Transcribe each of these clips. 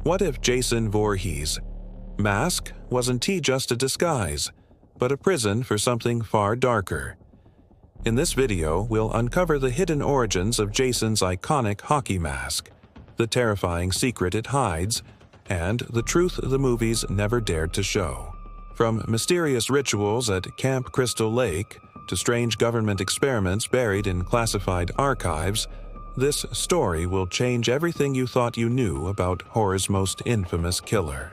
What if Jason Voorhees' mask wasn't just a disguise, but a prison for something far darker? In this video, we'll uncover the hidden origins of Jason's iconic hockey mask, the terrifying secret it hides, and the truth the movies never dared to show. From mysterious rituals at Camp Crystal Lake to strange government experiments buried in classified archives, this story will change everything you thought you knew about horror's most infamous killer.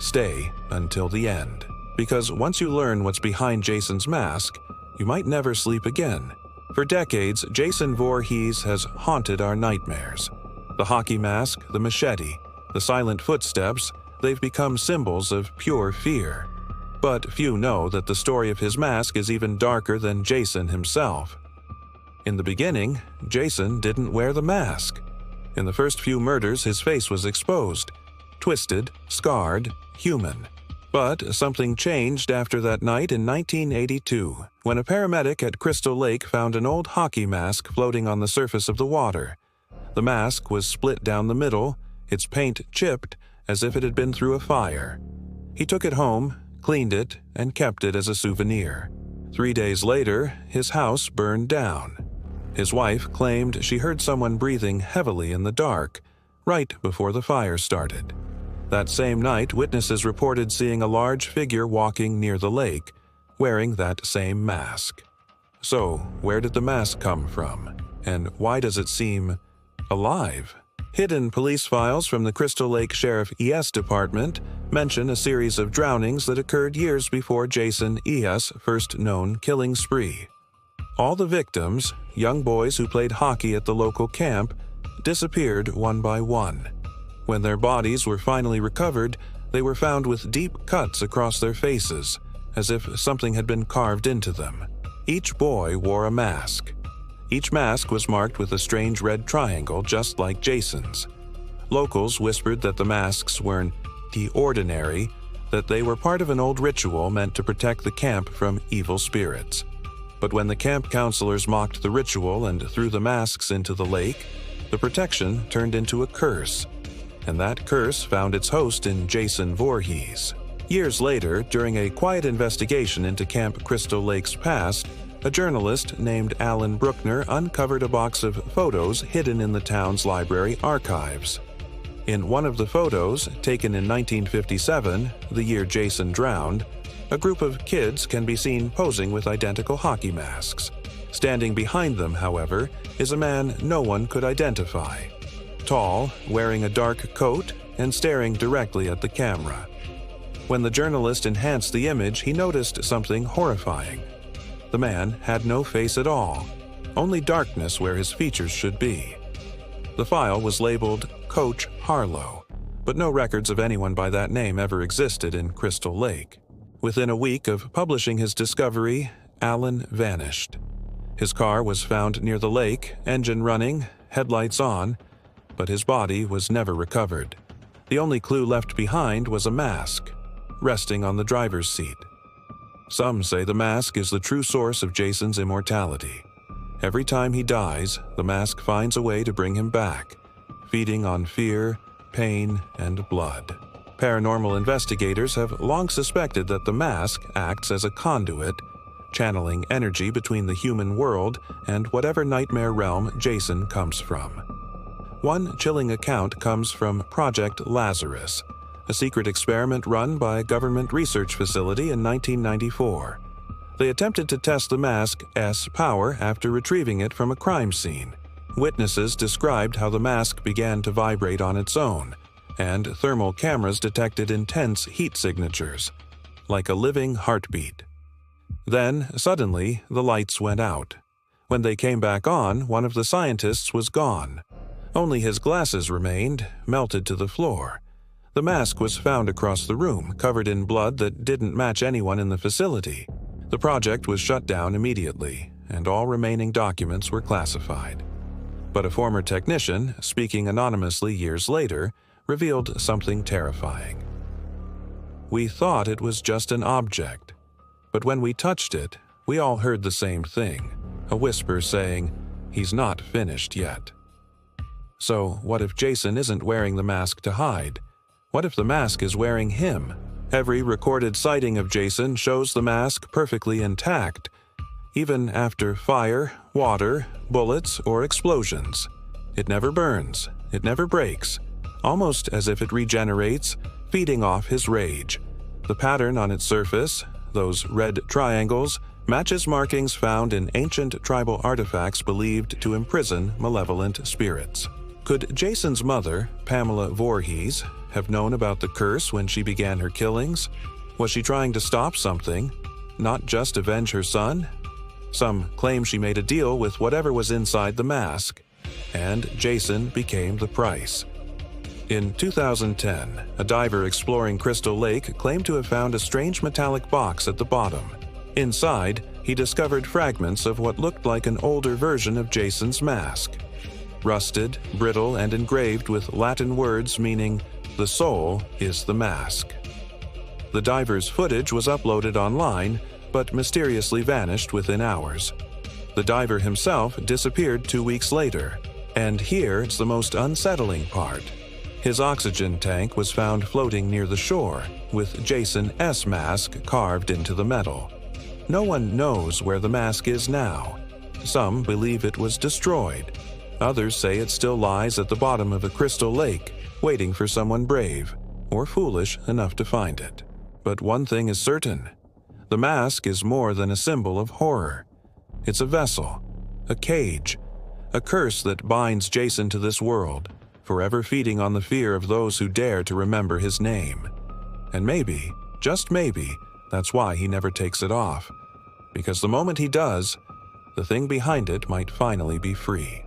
Stay until the end, because once you learn what's behind Jason's mask, you might never sleep again. For decades, Jason Voorhees has haunted our nightmares. The hockey mask, the machete, the silent footsteps, they've become symbols of pure fear. But few know that the story of his mask is even darker than Jason himself. In the beginning, Jason didn't wear the mask. In the first few murders, his face was exposed, twisted, scarred, human. But something changed after that night in 1982, when a paramedic at Crystal Lake found an old hockey mask floating on the surface of the water. The mask was split down the middle, its paint chipped as if it had been through a fire. He took it home, cleaned it, and kept it as a souvenir. 3 days later, his house burned down. His wife claimed she heard someone breathing heavily in the dark, right before the fire started. That same night, witnesses reported seeing a large figure walking near the lake, wearing that same mask. So, where did the mask come from? And why does it seem alive? Hidden police files from the Crystal Lake Sheriff ES Department mention a series of drownings that occurred years before Jason ES' first known killing spree. All the victims, young boys who played hockey at the local camp, disappeared one by one. When their bodies were finally recovered, they were found with deep cuts across their faces, as if something had been carved into them. Each boy wore a mask. Each mask was marked with a strange red triangle just like Jason's. Locals whispered that the masks weren't the ordinary, that they were part of an old ritual meant to protect the camp from evil spirits. But when the camp counselors mocked the ritual and threw the masks into the lake, the protection turned into a curse. And that curse found its host in Jason Voorhees. Years later, during a quiet investigation into Camp Crystal Lake's past, a journalist named Alan Bruckner uncovered a box of photos hidden in the town's library archives. In one of the photos, taken in 1957, the year Jason drowned, a group of kids can be seen posing with identical hockey masks. Standing behind them, however, is a man no one could identify. Tall, wearing a dark coat, and staring directly at the camera. When the journalist enhanced the image, he noticed something horrifying. The man had no face at all, only darkness where his features should be. The file was labeled Coach Harlow, but no records of anyone by that name ever existed in Crystal Lake. Within a week of publishing his discovery, Alan vanished. His car was found near the lake, engine running, headlights on, but his body was never recovered. The only clue left behind was a mask, resting on the driver's seat. Some say the mask is the true source of Jason's immortality. Every time he dies, the mask finds a way to bring him back, feeding on fear, pain, and blood. Paranormal investigators have long suspected that the mask acts as a conduit, channeling energy between the human world and whatever nightmare realm Jason comes from. One chilling account comes from Project Lazarus, a secret experiment run by a government research facility in 1994. They attempted to test the mask's power after retrieving it from a crime scene. Witnesses described how the mask began to vibrate on its own, and thermal cameras detected intense heat signatures, like a living heartbeat. Then, suddenly, the lights went out. When they came back on, one of the scientists was gone. Only his glasses remained, melted to the floor. The mask was found across the room, covered in blood that didn't match anyone in the facility. The project was shut down immediately, and all remaining documents were classified. But a former technician, speaking anonymously years later, revealed something terrifying. We thought it was just an object, but when we touched it, we all heard the same thing, a whisper saying, "He's not finished yet." So, what if Jason isn't wearing the mask to hide? What if the mask is wearing him? Every recorded sighting of Jason shows the mask perfectly intact, even after fire, water, bullets, or explosions. It never burns, it never breaks, almost as if it regenerates, feeding off his rage. The pattern on its surface, those red triangles, matches markings found in ancient tribal artifacts believed to imprison malevolent spirits. Could Jason's mother, Pamela Voorhees, have known about the curse when she began her killings? Was she trying to stop something, not just avenge her son? Some claim she made a deal with whatever was inside the mask, and Jason became the price. In 2010, a diver exploring Crystal Lake claimed to have found a strange metallic box at the bottom. Inside, he discovered fragments of what looked like an older version of Jason's mask. Rusted, brittle, and engraved with Latin words meaning, "The soul is the mask." The diver's footage was uploaded online, but mysteriously vanished within hours. The diver himself disappeared 2 weeks later, and here's the most unsettling part. His oxygen tank was found floating near the shore, with Jason S. mask carved into the metal. No one knows where the mask is now. Some believe it was destroyed. Others say it still lies at the bottom of a crystal lake, waiting for someone brave or foolish enough to find it. But one thing is certain. The mask is more than a symbol of horror. It's a vessel, a cage, a curse that binds Jason to this world, forever feeding on the fear of those who dare to remember his name. And maybe, just maybe, that's why he never takes it off. Because the moment he does, the thing behind it might finally be free.